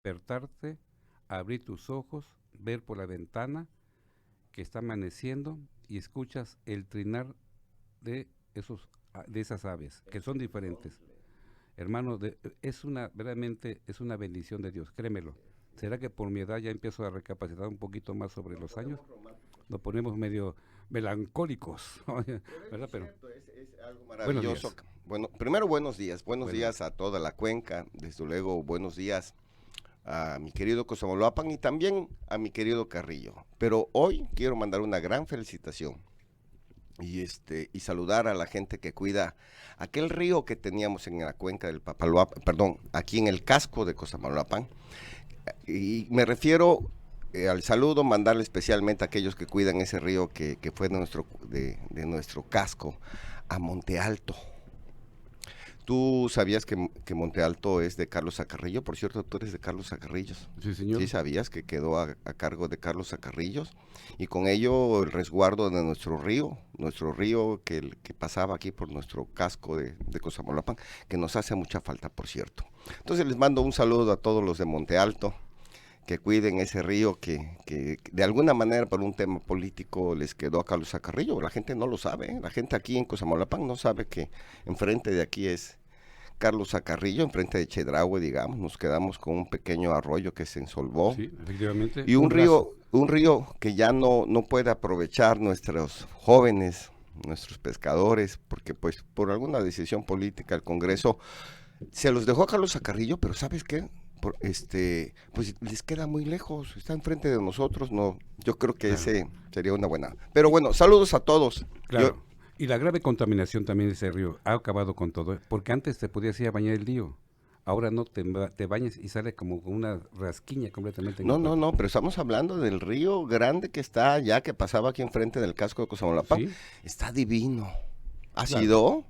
despertarte, abrir tus ojos, ver por la ventana que está amaneciendo y escuchas el trinar de de esas aves, que son diferentes. Hermano, verdaderamente es una bendición de Dios, créemelo. ¿Será que por mi edad ya empiezo a recapacitar un poquito más sobre los años? Nos ponemos medio melancólicos, ¿verdad? Pero Es algo buenos maravilloso. días. Bueno, primero buenos Buenos días días. a toda la cuenca, desde luego buenos días a mi querido Cosamoloapan y también a mi querido Carrillo. Pero hoy quiero mandar una gran felicitación y saludar a la gente que cuida aquel río que teníamos en la cuenca del Papaloapan, perdón, aquí en el casco de Cosamaloapan. Y me refiero al saludo, mandarle especialmente a aquellos que cuidan ese río que fue de nuestro casco, a Monte Alto. ¿Tú sabías que Monte Alto es de Carlos Zacarrillo? Por cierto, tú eres de Carlos Zacarrillos. Sí, ¿Sí señor. sabías que quedó a cargo de Carlos Zacarrillos? Y con ello el resguardo de nuestro río que pasaba aquí por nuestro casco de Cosamaloapan, que nos hace mucha falta, por cierto. Entonces les mando un saludo a todos los de Monte Alto, que cuiden ese río que de alguna manera por un tema político les quedó a Carlos Zacarrillo. La gente no lo sabe, ¿eh? La gente aquí en Cosamaloapan no sabe que enfrente de aquí es Carlos Zacarrillo, enfrente de Chedraui, digamos. Nos quedamos con un pequeño arroyo que se ensolvó Sí, efectivamente, y un ras. un río que ya no puede aprovechar nuestros jóvenes, nuestros pescadores, porque pues por alguna decisión política el Congreso se los dejó a Carlos Zacarrillo, pero ¿sabes qué? Pues les queda muy lejos, está enfrente de nosotros, no, yo creo que Claro. ese sería una buena. Pero bueno, saludos a todos. Yo, Claro. Y la grave contaminación también de ese río ha acabado con todo, ¿eh? Porque antes te podías ir a bañar el río. Ahora no te bañas y sale como con una rasquiña completamente en el cuerpo. no, pero estamos hablando del río grande que está allá, que pasaba aquí enfrente del casco de Cosamaloapan. Sí, Está divino. ¿Ha claro. sido?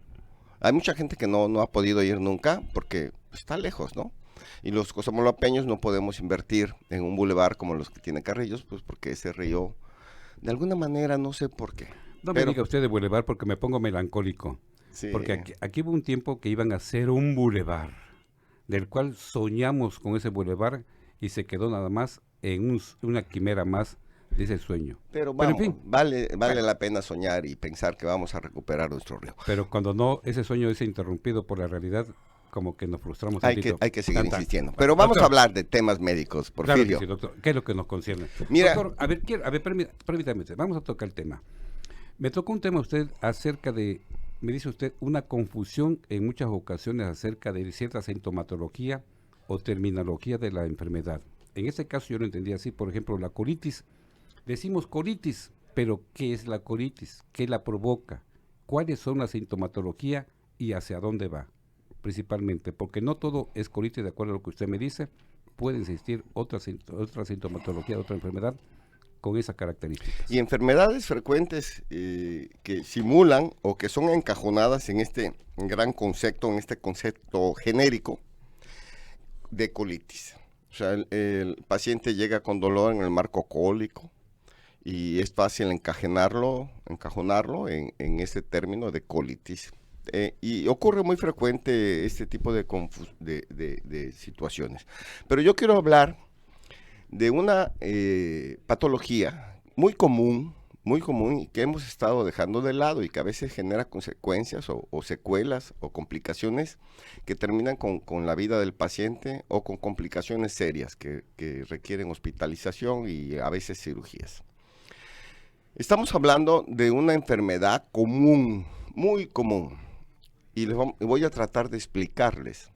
Hay mucha gente que no ha podido ir nunca porque está lejos, ¿no? Y los cosamoloapeños no podemos invertir en un bulevar como los que tiene Carrillos, pues porque ese río, de alguna manera, no sé por qué. No me Pero, diga usted de bulevar porque me pongo melancólico. sí, Porque aquí hubo un tiempo que iban a hacer un bulevar, del cual soñamos con ese bulevar y se quedó nada más en una quimera más de ese sueño. pero Pero en vamos, fin, vale bueno, la pena soñar y pensar que vamos a recuperar nuestro río. pero cuando no, ese sueño es interrumpido por la realidad, como que nos frustramos tantito. Hay que seguir Tan, tan. insistiendo. Bueno, Pero vamos a doctor, hablar de temas médicos, claro que Porfirio. sí, doctor. ¿Qué es lo que nos concierne? Mira, Doctor, a ver, permítame, vamos a tocar el tema. Me tocó un tema usted acerca de, me dice usted, una confusión en muchas ocasiones acerca de cierta sintomatología o terminología de la enfermedad. En este caso yo lo entendí así, por ejemplo, la colitis. Decimos colitis, pero ¿qué es la colitis? ¿Qué la provoca? ¿Cuáles son la sintomatología y hacia dónde va? Principalmente, porque no todo es colitis, de acuerdo a lo que usted me dice, puede existir otra sintomatología, otra enfermedad con esas y características. enfermedades frecuentes que simulan o que son encajonadas en este gran concepto, en este concepto genérico de colitis. O sea, el paciente llega con dolor en el marco cólico y es fácil encajonarlo en este término de colitis. Y ocurre muy frecuente este tipo de situaciones. Pero yo quiero hablar de una patología muy común y que hemos estado dejando de lado y que a veces genera consecuencias o secuelas o complicaciones que terminan con la vida del paciente o con complicaciones serias que requieren hospitalización y a veces cirugías. Estamos hablando de una enfermedad común, muy común, y voy a tratar de explicarles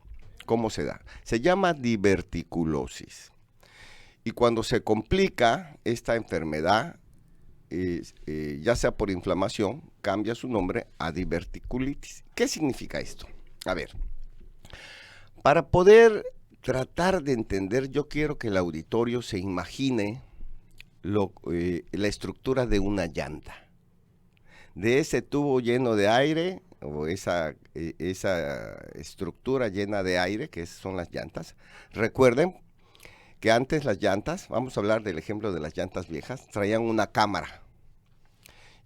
cómo se da. Se llama diverticulosis. Y cuando se complica esta enfermedad, ya sea por inflamación, cambia su nombre a diverticulitis. ¿Qué significa esto? A ver, para poder tratar de entender, yo quiero que el auditorio se imagine la estructura de una llanta. De ese tubo lleno de aire, o esa estructura llena de aire, que son las llantas. Recuerden que antes las llantas, vamos a hablar del ejemplo de las llantas viejas, traían una cámara.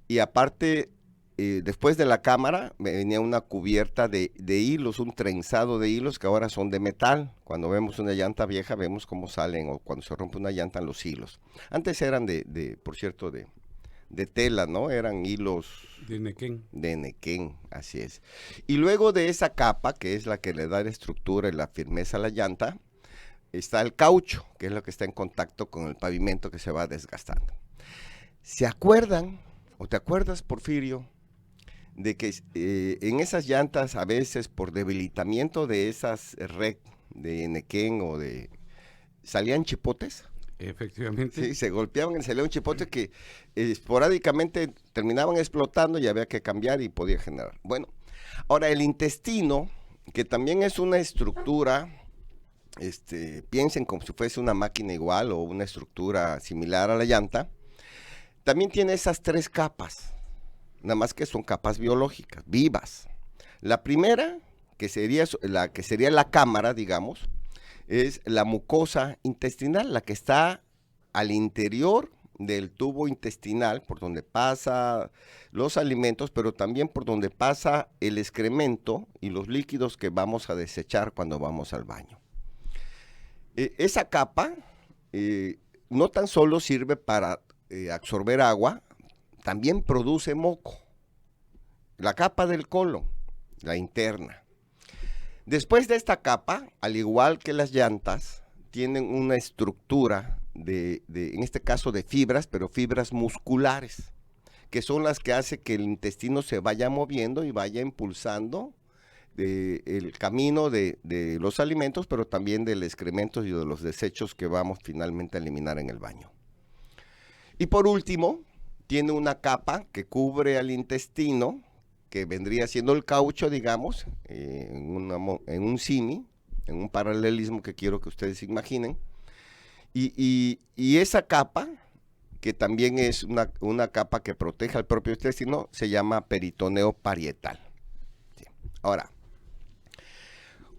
Y aparte después de la cámara venía una cubierta de hilos, un trenzado de hilos que ahora son de metal. Cuando vemos una llanta vieja vemos cómo salen, o cuando se rompe una llanta, los hilos. Antes eran por cierto, de tela, ¿no? Eran hilos de nequén. De nequén, así es. Y luego de esa capa, que es la que le da la estructura y la firmeza a la llanta, está el caucho, que es lo que está en contacto con el pavimento, que se va desgastando. ¿Se acuerdan, o te acuerdas, Porfirio, de que en esas llantas, a veces por debilitamiento de esas red de nequén salían chipotes? Efectivamente. Sí, se golpeaban y salía un chipote que esporádicamente terminaban explotando y había que cambiar y podía generar. Bueno, ahora el intestino, que también es una estructura, piensen como si fuese una máquina igual o una estructura similar a la llanta, también tiene esas 3 capas, nada más que son capas biológicas, vivas. La primera, que sería la cámara, digamos, es la mucosa intestinal, la que está al interior del tubo intestinal, por donde pasa los alimentos, pero también por donde pasa el excremento y los líquidos que vamos a desechar cuando vamos al baño. Esa capa no tan solo sirve para absorber agua, también produce moco. La capa del colon, la interna. Después de esta capa, al igual que las llantas, tienen una estructura en este caso de fibras, pero fibras musculares, que son las que hacen que el intestino se vaya moviendo y vaya impulsando el camino de los alimentos, pero también del excremento y de los desechos que vamos finalmente a eliminar en el baño. Y por último, tiene una capa que cubre al intestino, que vendría siendo el caucho, digamos, en un símil, en un paralelismo que quiero que ustedes imaginen. Y esa capa, que también es una capa que protege al propio intestino, se llama peritoneo parietal. Sí. Ahora,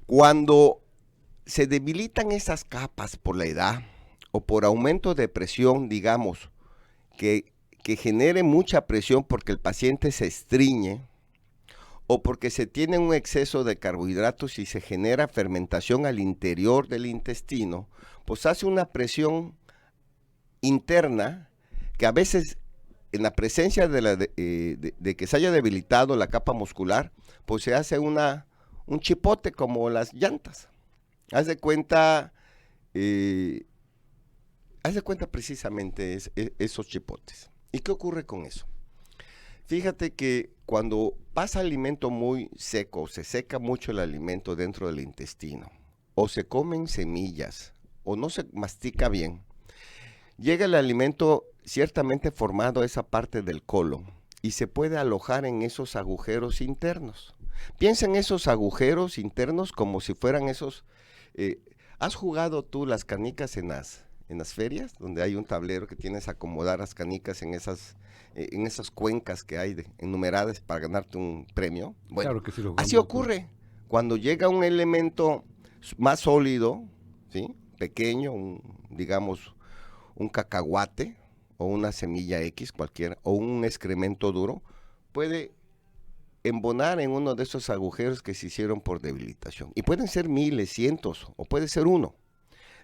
cuando se debilitan esas capas por la edad o por aumento de presión, digamos, que genere mucha presión porque el paciente se estreñe, o porque se tiene un exceso de carbohidratos y se genera fermentación al interior del intestino, pues hace una presión interna que a veces en la presencia de que se haya debilitado la capa muscular, pues se hace un chipote como las llantas. Haz de cuenta precisamente esos chipotes. ¿Y qué ocurre con eso? Fíjate que cuando pasa alimento muy seco, se seca mucho el alimento dentro del intestino, o se comen semillas, o no se mastica bien, llega el alimento ciertamente formado a esa parte del colon y se puede alojar en esos agujeros internos. Piensa en esos agujeros internos como si fueran esos... ¿Has jugado tú las canicas en las ferias, donde hay un tablero que tienes que acomodar las canicas en esas cuencas que hay enumeradas para ganarte un premio? Bueno, claro que sí, así ocurre. Cuando llega un elemento más sólido, ¿sí?, pequeño, digamos un cacahuate o una semilla X cualquiera, o un excremento duro, puede embonar en uno de esos agujeros que se hicieron por debilitación. Y pueden ser miles, cientos, o puede ser uno.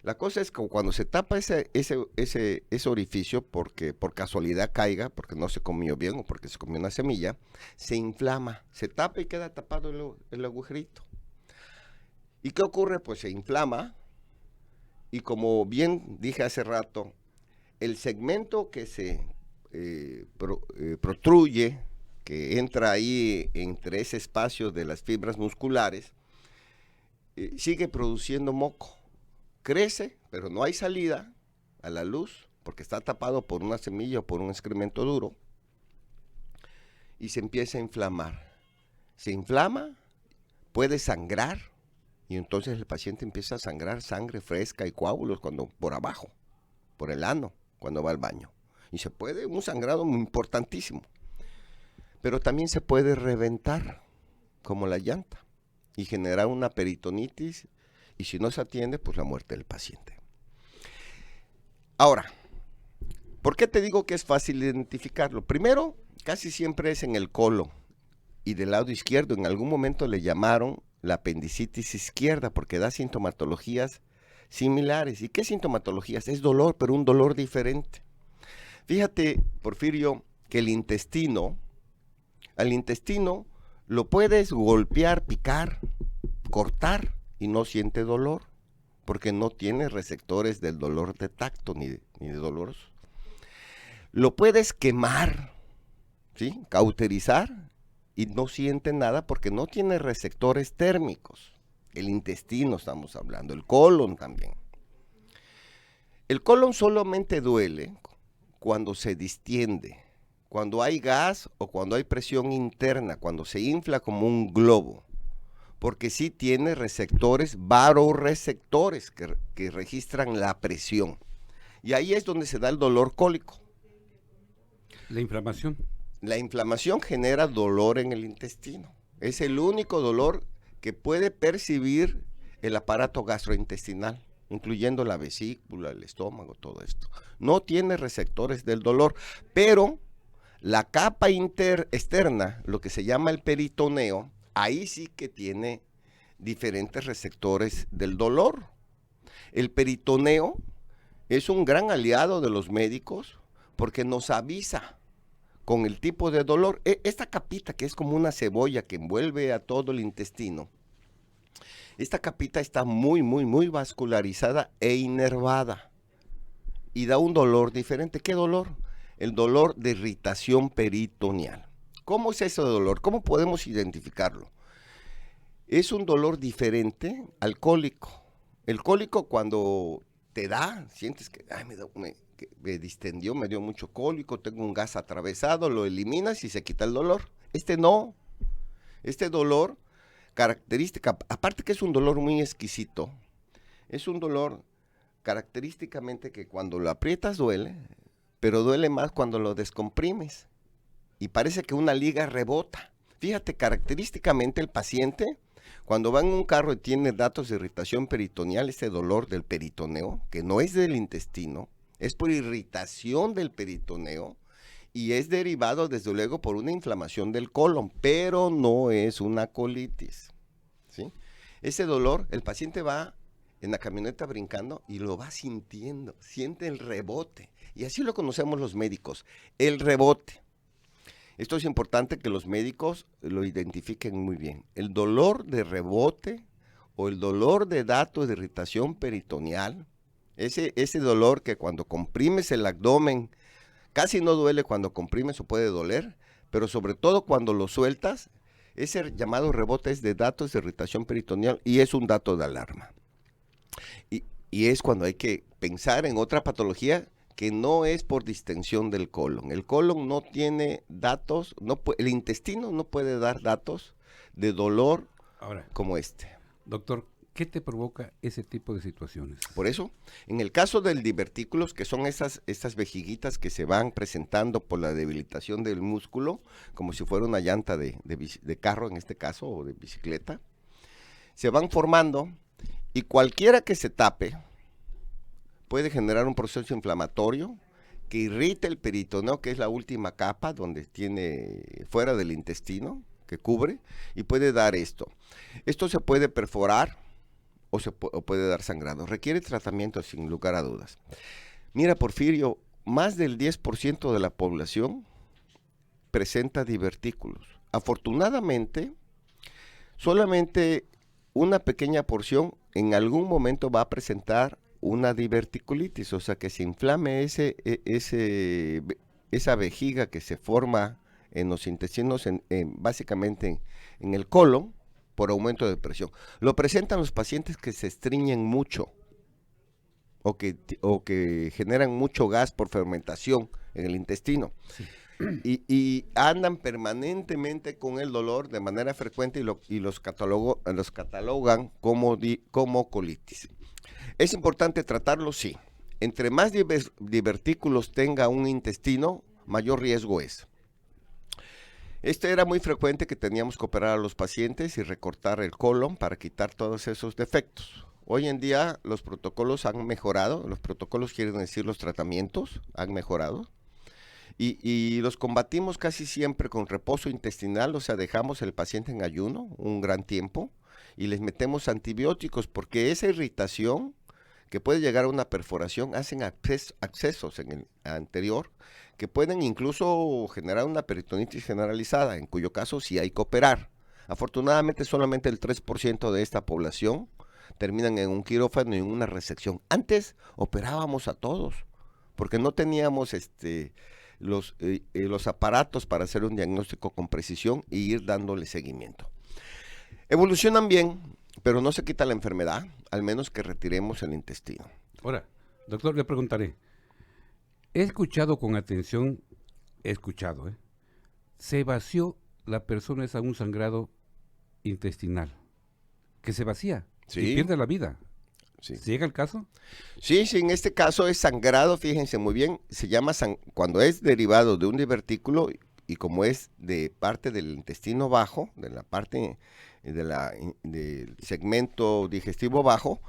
La cosa es que cuando se tapa ese orificio, porque por casualidad caiga, porque no se comió bien o porque se comió una semilla, se inflama, se tapa y queda tapado el agujerito. ¿Y qué ocurre? Pues se inflama, y como bien dije hace rato, el segmento que se protruye, que entra ahí entre ese espacio de las fibras musculares, sigue produciendo moco. Crece, pero no hay salida a la luz, porque está tapado por una semilla o por un excremento duro, y se empieza a inflamar. Se inflama, puede sangrar, y entonces el paciente empieza a sangrar sangre fresca y coágulos por abajo, por el ano, cuando va al baño. Y se puede, un sangrado importantísimo. Pero también se puede reventar, como la llanta, y generar una peritonitis, y si no se atiende, pues la muerte del paciente. Ahora, ¿por qué te digo que es fácil identificarlo? Primero, casi siempre es en el colon y del lado izquierdo. En algún momento le llamaron la apendicitis izquierda porque da sintomatologías similares. ¿Y qué sintomatologías? Es dolor, pero un dolor diferente. Fíjate, Porfirio, que al intestino lo puedes golpear, picar, cortar y no siente dolor, porque no tiene receptores del dolor de tacto ni de dolor. Lo puedes quemar, ¿sí? Cauterizar y no siente nada porque no tiene receptores térmicos. El intestino estamos hablando, el colon también. El colon solamente duele cuando se distiende, cuando hay gas o cuando hay presión interna, cuando se infla como un globo, porque sí tiene receptores, varoreceptores que registran la presión. Y ahí es donde se da el dolor cólico. La inflamación. La inflamación genera dolor en el intestino. Es el único dolor que puede percibir el aparato gastrointestinal, incluyendo la vesícula, el estómago, todo esto. No tiene receptores del dolor, pero la capa externa, lo que se llama el peritoneo, ahí sí que tiene diferentes receptores del dolor. El peritoneo es un gran aliado de los médicos porque nos avisa con el tipo de dolor. Esta capita que es como una cebolla que envuelve a todo el intestino, esta capita está muy, muy, muy vascularizada e inervada y da un dolor diferente. ¿Qué dolor? El dolor de irritación peritoneal. ¿Cómo es ese dolor? ¿Cómo podemos identificarlo? Es un dolor diferente al cólico. El cólico cuando te da, sientes que me distendió, me dio mucho cólico, tengo un gas atravesado, lo eliminas y se quita el dolor. Este no. Este dolor, característica, aparte que es un dolor muy exquisito, es un dolor característicamente que cuando lo aprietas duele, pero duele más cuando lo descomprimes y parece que una liga rebota. Fíjate, característicamente el paciente, cuando va en un carro y tiene datos de irritación peritoneal, este dolor del peritoneo, que no es del intestino, es por irritación del peritoneo y es derivado desde luego por una inflamación del colon, pero no es una colitis, ¿sí? Ese dolor, el paciente va en la camioneta brincando y lo va sintiendo, siente el rebote. Y así lo conocemos los médicos, el rebote. Esto es importante que los médicos lo identifiquen muy bien. El dolor de rebote o el dolor de datos de irritación peritoneal, ese dolor que cuando comprimes el abdomen, casi no duele cuando comprimes o puede doler, pero sobre todo cuando lo sueltas, ese llamado rebote es de datos de irritación peritoneal y es un dato de alarma. Y es cuando hay que pensar en otra patología que no es por distensión del colon. El colon no tiene datos, el intestino no puede dar datos de dolor como este. Doctor, ¿qué te provoca ese tipo de situaciones? Por eso, en el caso del divertículos, que son estas vejiguitas que se van presentando por la debilitación del músculo, como si fuera una llanta de carro en este caso, o de bicicleta, se van formando y cualquiera que se tape puede generar un proceso inflamatorio que irrita el peritoneo, que es la última capa donde tiene fuera del intestino, que cubre, y puede dar esto. Esto se puede perforar o puede dar sangrado. Requiere tratamiento sin lugar a dudas. Mira, Porfirio, más del 10% de la población presenta divertículos. Afortunadamente, solamente una pequeña porción en algún momento va a presentar una diverticulitis, o sea que se inflame esa vejiga que se forma en los intestinos, básicamente en el colon, por aumento de presión. Lo presentan los pacientes que se estreñen mucho o que generan mucho gas por fermentación en el intestino. Sí. Y andan permanentemente con el dolor de manera frecuente y los catalogan como colitis. ¿Es importante tratarlo? Sí. Entre más divertículos tenga un intestino, mayor riesgo es. Esto era muy frecuente que teníamos que operar a los pacientes y recortar el colon para quitar todos esos defectos. Hoy en día los protocolos han mejorado, los protocolos quieren decir los tratamientos han mejorado Y los combatimos casi siempre con reposo intestinal, o sea, dejamos el paciente en ayuno un gran tiempo y les metemos antibióticos porque esa irritación que puede llegar a una perforación hacen accesos en el anterior que pueden incluso generar una peritonitis generalizada, en cuyo caso sí hay que operar. Afortunadamente solamente el 3% de esta población terminan en un quirófano y en una resección. Antes operábamos a todos porque no teníamos los aparatos para hacer un diagnóstico con precisión y ir dándole seguimiento. Evolucionan bien, pero no se quita la enfermedad, al menos que retiremos el intestino. Ahora, doctor, le preguntaré. He escuchado con atención, se vació la persona esa un sangrado intestinal, que se vacía y pierde la vida. Sí. ¿Llega el caso? Sí, en este caso es sangrado, fíjense muy bien, se llama cuando es derivado de un divertículo y como es de parte del intestino bajo, de la parte del segmento digestivo bajo,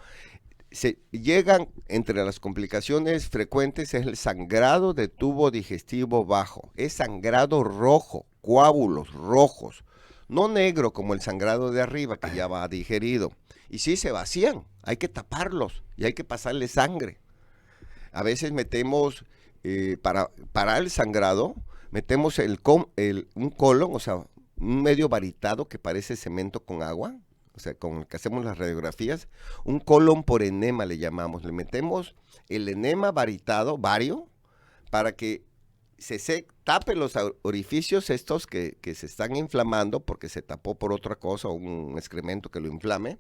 se llegan entre las complicaciones frecuentes es el sangrado de tubo digestivo bajo, es sangrado rojo, coágulos rojos, no negro como el sangrado de arriba que ya va digerido. Y sí, se vacían, hay que taparlos y hay que pasarle sangre. A veces metemos, para el sangrado, metemos un colon, o sea, un medio varitado que parece cemento con agua, o sea, con el que hacemos las radiografías, un colon por enema le llamamos. Le metemos el enema varitado, vario, para que se tape los orificios estos que se están inflamando porque se tapó por otra cosa, un excremento que lo inflame,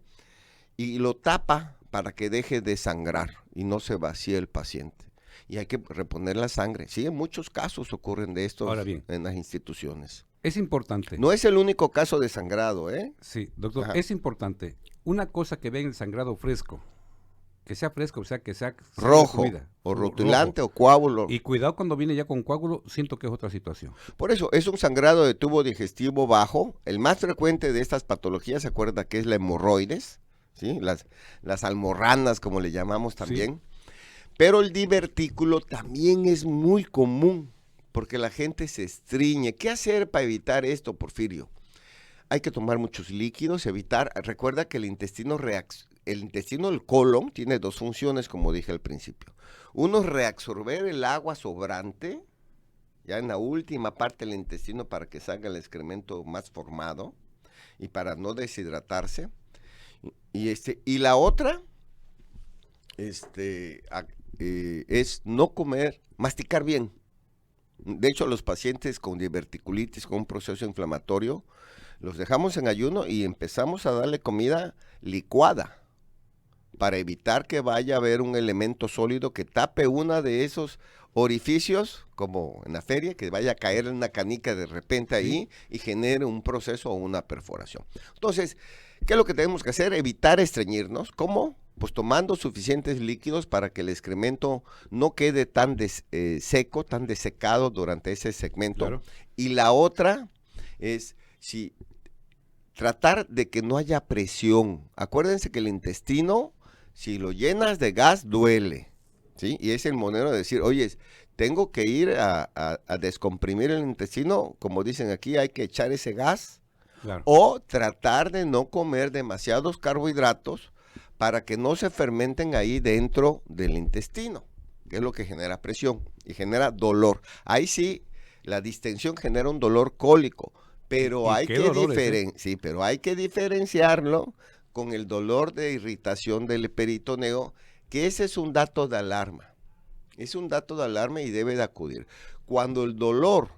y lo tapa para que deje de sangrar y no se vacíe el paciente. Y hay que reponer la sangre. Sí, en muchos casos ocurren de estos en las instituciones. Es importante. No es el único caso de sangrado, ¿eh? Sí, doctor, Ajá. es importante. Una cosa que ven el sangrado fresco, que sea fresco, o sea, que sea rojo, comida, o rotulante, o coágulo. Y cuidado cuando viene ya con coágulo, siento que es otra situación. Por eso, es un sangrado de tubo digestivo bajo. El más frecuente de estas patologías, ¿se acuerda que es la hemorroides? ¿Sí? Las almorranas, como le llamamos también. Sí. Pero el divertículo también es muy común, porque la gente se estriñe. ¿Qué hacer para evitar esto, Porfirio? Hay que tomar muchos líquidos, recuerda que el intestino del colon tiene dos funciones, como dije al principio. Uno es reabsorber el agua sobrante, ya en la última parte del intestino para que salga el excremento más formado y para no deshidratarse. Y la otra es no comer, masticar bien. De hecho, los pacientes con diverticulitis, con un proceso inflamatorio, los dejamos en ayuno y empezamos a darle comida licuada para evitar que vaya a haber un elemento sólido que tape uno de esos orificios, como en la feria, que vaya a caer en una canica de repente ahí y genere un proceso o una perforación. Entonces, ¿qué es lo que tenemos que hacer? Evitar estreñirnos. ¿Cómo? Pues tomando suficientes líquidos para que el excremento no quede tan seco, tan desecado durante ese segmento. Claro. Y la otra es tratar de que no haya presión. Acuérdense que el intestino, si lo llenas de gas, duele, ¿sí? Y es el monero de decir, oye, tengo que ir a descomprimir el intestino, como dicen aquí, hay que echar ese gas. Claro. O tratar de no comer demasiados carbohidratos para que no se fermenten ahí dentro del intestino, que es lo que genera presión y genera dolor. Ahí sí, la distensión genera un dolor cólico, pero hay que diferenciarlo con el dolor de irritación del peritoneo, que ese es un dato de alarma. Es un dato de alarma y debe de acudir. Cuando el dolor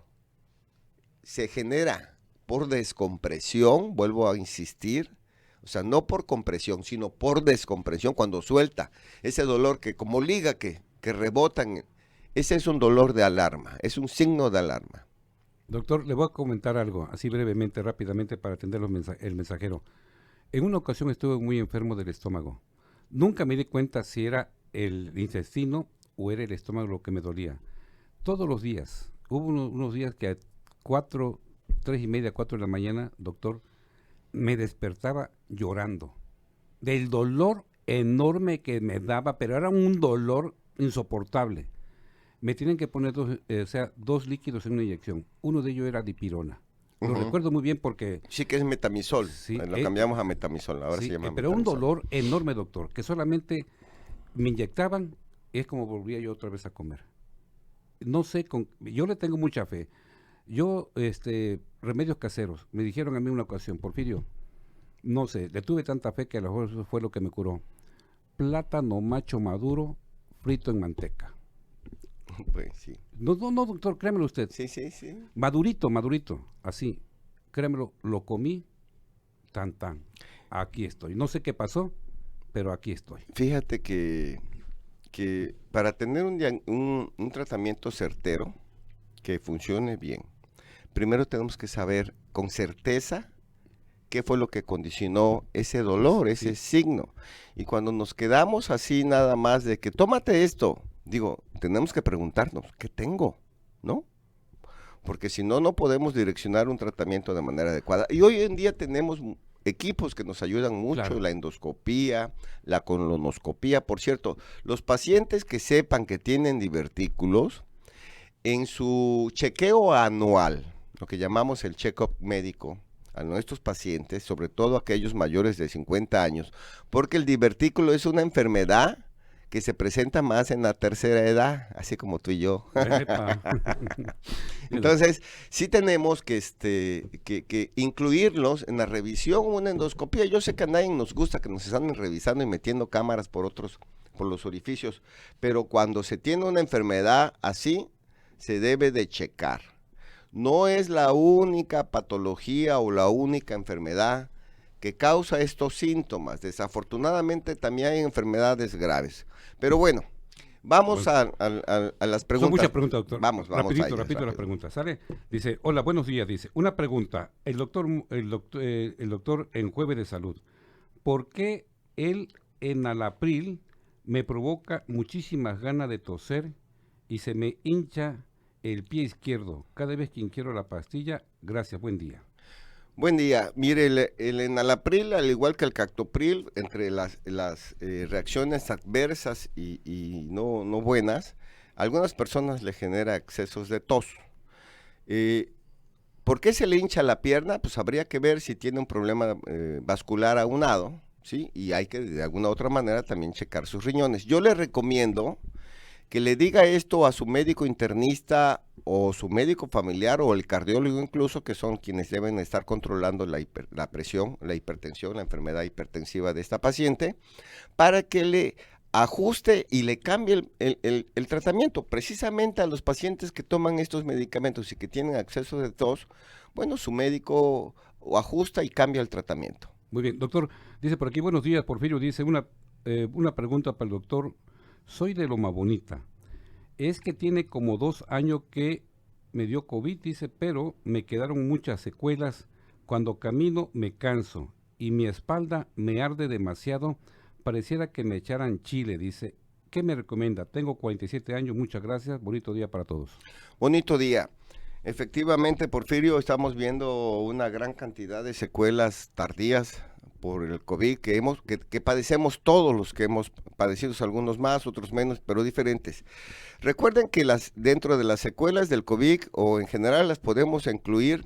se genera por descompresión, vuelvo a insistir, o sea, no por compresión, sino por descompresión, cuando suelta ese dolor que como liga que rebotan, ese es un dolor de alarma, es un signo de alarma. Doctor, le voy a comentar algo, así brevemente, rápidamente, para atender el mensajero. En una ocasión estuve muy enfermo del estómago. Nunca me di cuenta si era el intestino o era el estómago lo que me dolía. Todos los días, hubo unos días que a 3:30, 4 de la mañana, doctor, me despertaba llorando. Del dolor enorme que me daba, pero era un dolor insoportable. me tienen que poner dos líquidos en una inyección. Uno de ellos era dipirona. Lo recuerdo muy bien porque... Sí, que es metamisol. Sí, lo cambiamos a metamisol, ahora sí, se llama pero metamisol. un dolor enorme, doctor, que solamente me inyectaban, es como volvía yo otra vez a comer. No sé, yo le tengo mucha fe. Yo, remedios caseros, me dijeron a mí una ocasión, Porfirio, no sé, le tuve tanta fe que a lo mejor eso fue lo que me curó. Plátano macho maduro frito en manteca. Pues sí. No, doctor, créamelo usted. Sí. Madurito, así. Créamelo, lo comí, tan. Aquí estoy. No sé qué pasó, pero aquí estoy. Fíjate que para tener un tratamiento certero, que funcione bien, primero tenemos que saber con certeza qué fue lo que condicionó ese dolor, ese signo. Y cuando nos quedamos así nada más de que tómate esto, digo, tenemos que preguntarnos, ¿qué tengo? ¿No? Porque si no, no podemos direccionar un tratamiento de manera adecuada. Y hoy en día tenemos equipos que nos ayudan mucho, claro. La endoscopía, la colonoscopía. Por cierto, los pacientes que sepan que tienen divertículos, en su chequeo anual, lo que llamamos el check-up médico, a nuestros pacientes, sobre todo aquellos mayores de 50 años, porque el divertículo es una enfermedad que se presenta más en la tercera edad, así como tú y yo. Entonces, sí tenemos que incluirlos en la revisión o una endoscopía. Yo sé que a nadie nos gusta que nos están revisando y metiendo cámaras por los orificios, pero cuando se tiene una enfermedad así, se debe de checar. No es la única patología o la única enfermedad que causa estos síntomas. Desafortunadamente también hay enfermedades graves. Pero bueno, vamos a las preguntas. Son muchas preguntas, doctor. Vamos rapidito las preguntas, ¿sale? Dice, hola, buenos días, dice. Una pregunta, el doctor en Jueves de Salud, ¿por qué el enalapril me provoca muchísimas ganas de toser y se me hincha el pie izquierdo cada vez que ingiero la pastilla? Gracias, buen día. Buen día. Mire, el enalapril, al igual que el captopril, entre las reacciones adversas y no buenas, a algunas personas le genera excesos de tos. ¿Por qué se le hincha la pierna? Pues habría que ver si tiene un problema vascular aunado, ¿sí? Y hay que de alguna otra manera también checar sus riñones. Yo le recomiendo que le diga esto a su médico internista o su médico familiar o el cardiólogo incluso, que son quienes deben estar controlando la presión, la hipertensión, la enfermedad hipertensiva de esta paciente, para que le ajuste y le cambie el tratamiento. Precisamente a los pacientes que toman estos medicamentos y que tienen acceso de tos, bueno, su médico ajusta y cambia el tratamiento. Muy bien, doctor, dice por aquí, buenos días, Porfirio, dice una pregunta para el doctor. Soy de Loma Bonita. Es que tiene como 2 años que me dio COVID, dice, pero me quedaron muchas secuelas. Cuando camino me canso y mi espalda me arde demasiado. Pareciera que me echaran chile, dice. ¿Qué me recomienda? Tengo 47 años, muchas gracias. Bonito día para todos. Bonito día. Efectivamente, Porfirio, estamos viendo una gran cantidad de secuelas tardías por el COVID que padecemos todos los que hemos padecido, algunos más, otros menos, pero diferentes. Recuerden que dentro de las secuelas del COVID o en general las podemos incluir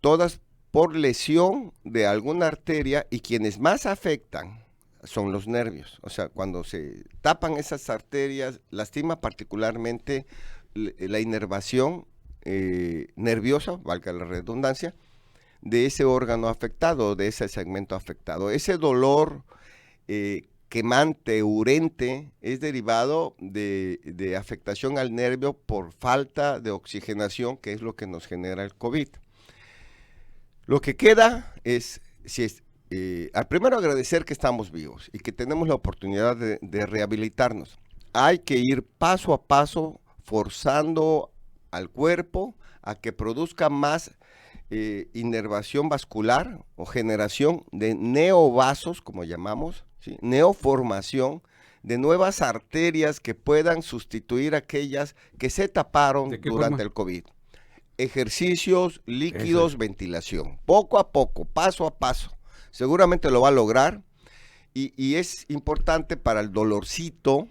todas por lesión de alguna arteria y quienes más afectan son los nervios. O sea, cuando se tapan esas arterias, lastima particularmente la inervación nerviosa, valga la redundancia, de ese órgano afectado, de ese segmento afectado. Ese dolor quemante, urente, es derivado de afectación al nervio por falta de oxigenación, que es lo que nos genera el COVID. Lo que queda es, al primero agradecer que estamos vivos y que tenemos la oportunidad de rehabilitarnos. Hay que ir paso a paso forzando al cuerpo a que produzca más inervación vascular o generación de neovasos, como llamamos, ¿sí? Neoformación de nuevas arterias que puedan sustituir aquellas que se taparon durante el COVID. Ejercicios, líquidos, ventilación, poco a poco, paso a paso. Seguramente lo va a lograr y es importante para el dolorcito,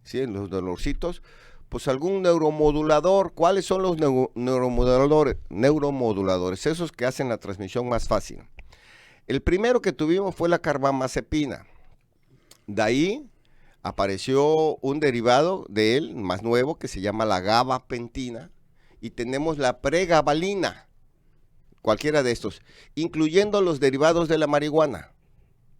¿sí? Los dolorcitos, pues algún neuromodulador. ¿Cuáles son los neuromoduladores? Neuromoduladores, esos que hacen la transmisión más fácil. El primero que tuvimos fue la carbamazepina. De ahí apareció un derivado de él, más nuevo, que se llama la gabapentina, y tenemos la pregabalina, cualquiera de estos, incluyendo los derivados de la marihuana,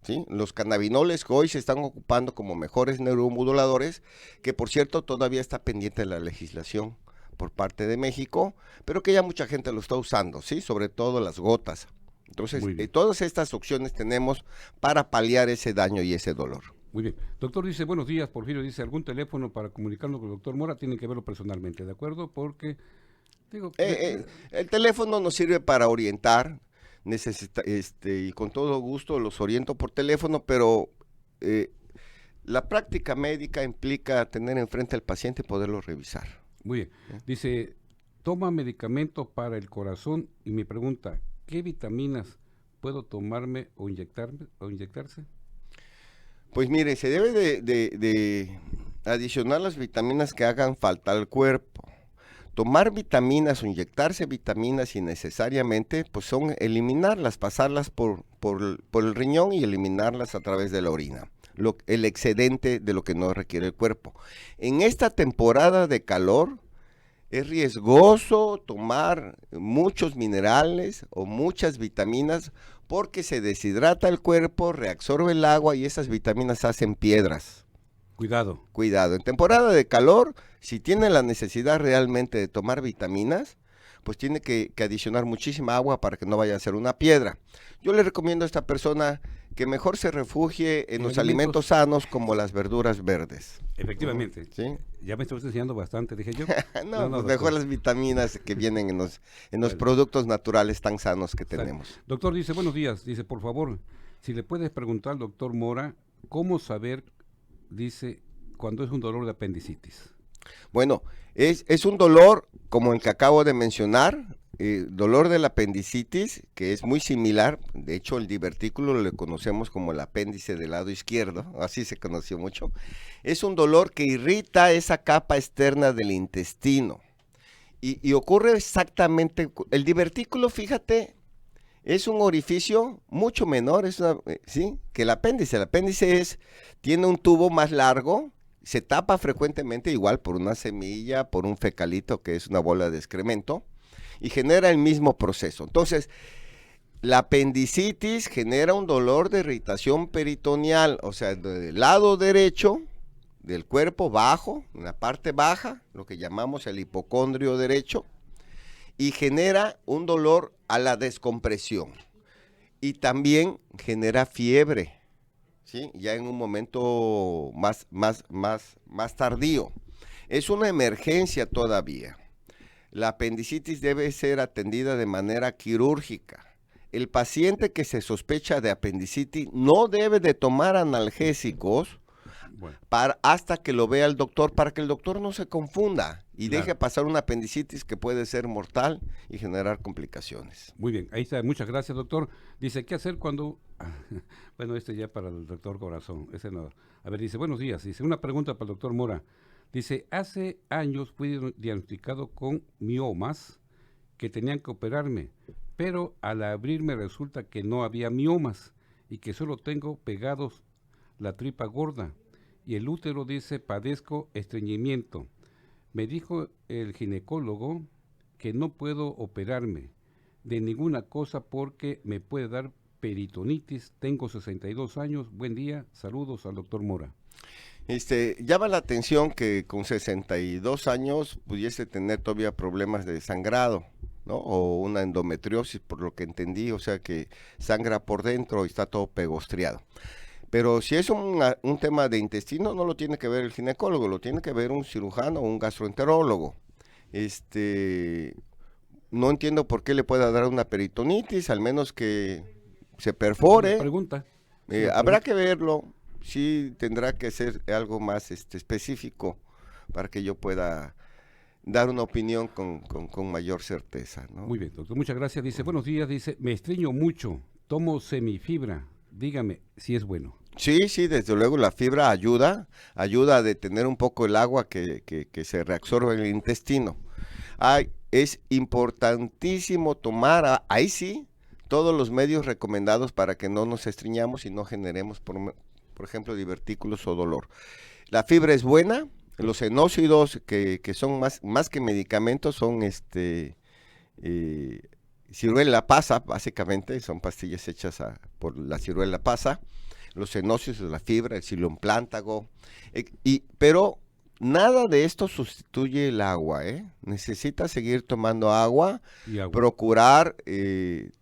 ¿sí? Los cannabinoles que hoy se están ocupando como mejores neuromoduladores, que por cierto todavía está pendiente de la legislación por parte de México, pero que ya mucha gente lo está usando, ¿sí? Sobre todo las gotas. Entonces, todas estas opciones tenemos para paliar ese daño y ese dolor. Muy bien. Doctor dice, buenos días, Porfirio dice, ¿algún teléfono para comunicarnos con el doctor Mora? Tienen que verlo personalmente, ¿de acuerdo? Porque, digo... el teléfono nos sirve para orientar, y con todo gusto los oriento por teléfono, pero la práctica médica implica tener enfrente al paciente y poderlo revisar. Muy bien. Dice, toma medicamentos para el corazón y me pregunta, ¿qué vitaminas puedo tomarme o inyectarse? Pues mire, se debe de adicionar las vitaminas que hagan falta al cuerpo. Tomar vitaminas o inyectarse vitaminas innecesariamente, pues son eliminarlas, pasarlas por el riñón y eliminarlas a través de la orina. El excedente de lo que no requiere el cuerpo. En esta temporada de calor, es riesgoso tomar muchos minerales o muchas vitaminas porque se deshidrata el cuerpo, reabsorbe el agua y esas vitaminas hacen piedras. Cuidado. Cuidado. En temporada de calor, si tiene la necesidad realmente de tomar vitaminas, pues tiene que adicionar muchísima agua para que no vaya a ser una piedra. Yo le recomiendo a esta persona que mejor se refugie en los alimentos sanos como las verduras verdes. Efectivamente. ¿Sí? Ya me estás enseñando bastante, dije yo. no, pues mejor las vitaminas que vienen en los productos naturales tan sanos que tenemos. Doctor dice, buenos días, dice, por favor, si le puedes preguntar al doctor Mora, ¿cómo saber, dice, cuando es un dolor de apendicitis? Bueno, es un dolor como el que acabo de mencionar, dolor de la apendicitis, que es muy similar. De hecho, el divertículo le conocemos como el apéndice del lado izquierdo, así se conoció mucho. Es un dolor que irrita esa capa externa del intestino. Y ocurre exactamente, el divertículo, fíjate, es un orificio mucho menor, ¿sí? Que el apéndice. El apéndice tiene un tubo más largo, se tapa frecuentemente igual por una semilla, por un fecalito, que es una bola de excremento, y genera el mismo proceso. Entonces, la apendicitis genera un dolor de irritación peritoneal, o sea, del lado derecho del cuerpo bajo, en la parte baja, lo que llamamos el hipocondrio derecho, y genera un dolor a la descompresión. Y también genera fiebre, ¿sí? Ya en un momento más tardío. Es una emergencia todavía. La apendicitis debe ser atendida de manera quirúrgica. El paciente que se sospecha de apendicitis no debe de tomar analgésicos hasta que lo vea el doctor, para que el doctor no se confunda y deje pasar una apendicitis que puede ser mortal y generar complicaciones. Muy bien, ahí está, muchas gracias, doctor. Dice, ¿qué hacer cuando... bueno, ya para el doctor Corazón, ese no. A ver, dice, buenos días, dice, una pregunta para el doctor Mora. Dice, hace años fui diagnosticado con miomas que tenían que operarme, pero al abrirme resulta que no había miomas y que solo tengo pegados la tripa gorda. Y el útero, dice, padezco estreñimiento. Me dijo el ginecólogo que no puedo operarme de ninguna cosa porque me puede dar peritonitis. Tengo 62 años. Buen día. Saludos al doctor Mora. Llama la atención que con 62 años pudiese tener todavía problemas de sangrado, ¿no? O una endometriosis, por lo que entendí, o sea que sangra por dentro y está todo pegostreado. Pero si es un tema de intestino, no lo tiene que ver el ginecólogo, lo tiene que ver un cirujano o un gastroenterólogo. No entiendo por qué le pueda dar una peritonitis, al menos que se perfore. Pregunta. Habrá que verlo, sí tendrá que ser algo más específico para que yo pueda dar una opinión con mayor certeza, ¿no? Muy bien, doctor, muchas gracias. Dice, buenos días, dice, me estreño mucho, tomo semifibra. dígame si es bueno. Sí, sí, desde luego la fibra ayuda a detener un poco el agua que se reabsorbe en el intestino. Es importantísimo tomar, ahí sí, todos los medios recomendados para que no nos estreñamos y no generemos, por ejemplo, divertículos o dolor. La fibra es buena, los enócidos que son más que medicamentos son ciruela pasa, básicamente, son pastillas hechas por la ciruela pasa, los enócidos, la fibra, el ciloplántago, pero nada de esto sustituye el agua, ¿eh? Necesita seguir tomando agua, procurar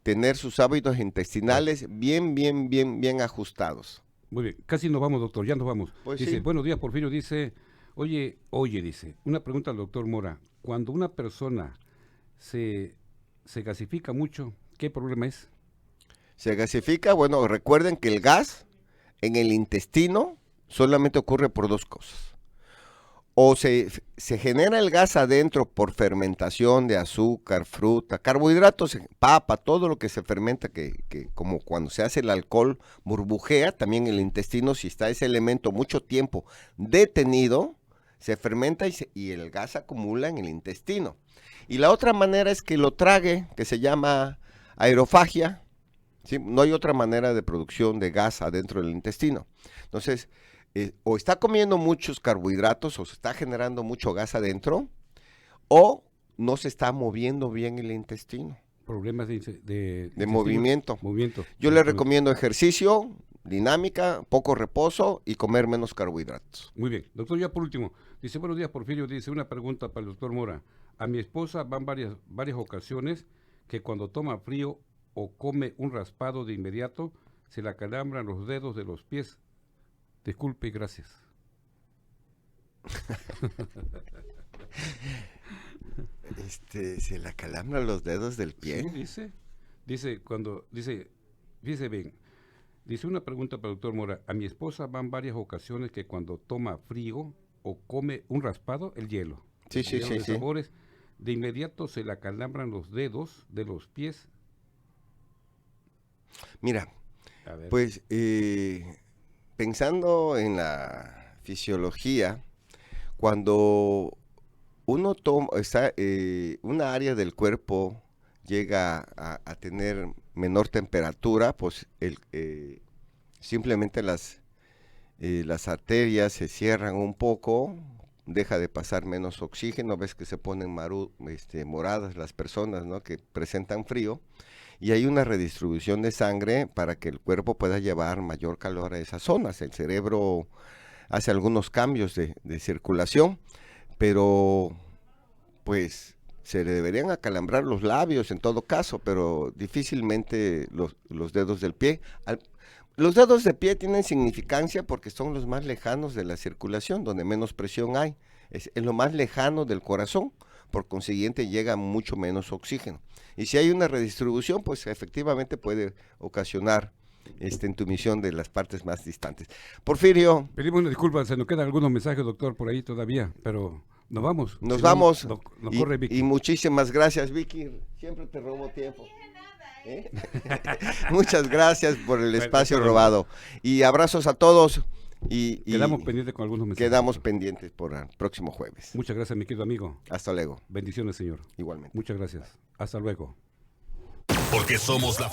tener sus hábitos intestinales bien ajustados. Muy bien, casi nos vamos, doctor, ya nos vamos. Pues dice, sí. Buenos días, Porfirio, dice, oye, dice, una pregunta al doctor Mora, cuando una persona se gasifica mucho, ¿qué problema es? Se gasifica, bueno, recuerden que el gas en el intestino solamente ocurre por dos cosas. O se genera el gas adentro por fermentación de azúcar, fruta, carbohidratos, papa, todo lo que se fermenta, que como cuando se hace el alcohol burbujea, también el intestino, si está ese elemento mucho tiempo detenido, se fermenta y el gas se acumula en el intestino. Y la otra manera es que lo trague, que se llama aerofagia. ¿Sí? No hay otra manera de producción de gas adentro del intestino. Entonces, o está comiendo muchos carbohidratos o se está generando mucho gas adentro, o no se está moviendo bien el intestino. Problemas de movimiento. Yo le recomiendo ejercicio, dinámica, poco reposo y comer menos carbohidratos. Muy bien. Doctor, ya por último, dice, buenos días, Porfirio, dice, una pregunta para el doctor Mora. A mi esposa van varias ocasiones que cuando toma frío o come un raspado de inmediato, se le acalambran los dedos de los pies. Disculpe y gracias. ¿Se le acalambran los dedos del pie? Sí, fíjese bien, dice una pregunta para el doctor Mora. A mi esposa van varias ocasiones que cuando toma frío o come un raspado, el hielo. Sí. Sabores, de inmediato se le acalambran los dedos de los pies. Mira, pues pensando en la fisiología, cuando uno toma, una área del cuerpo llega a tener menor temperatura, pues simplemente las arterias se cierran un poco, deja de pasar menos oxígeno, ves que se ponen moradas las personas, ¿no?, que presentan frío, y hay una redistribución de sangre para que el cuerpo pueda llevar mayor calor a esas zonas. El cerebro hace algunos cambios de circulación, pero pues se le deberían acalambrar los labios en todo caso, pero difícilmente los dedos del pie. Los dedos de pie tienen significancia porque son los más lejanos de la circulación, donde menos presión hay. Es lo más lejano del corazón, por consiguiente llega mucho menos oxígeno. Y si hay una redistribución, pues efectivamente puede ocasionar entumición de las partes más distantes. Porfirio. Pedimos una disculpa, se nos quedan algunos mensajes, doctor, por ahí todavía, pero nos vamos. Nos vamos. Nos corre Vicky. Y muchísimas gracias, Vicky. Siempre te robo tiempo. Muchas gracias por el espacio robado. Y abrazos a todos. Y quedamos pendientes con algunos mensajes. Quedamos pendientes por el próximo jueves. Muchas gracias, mi querido amigo. Hasta luego. Bendiciones, señor. Igualmente. Muchas gracias. Hasta luego. Porque somos la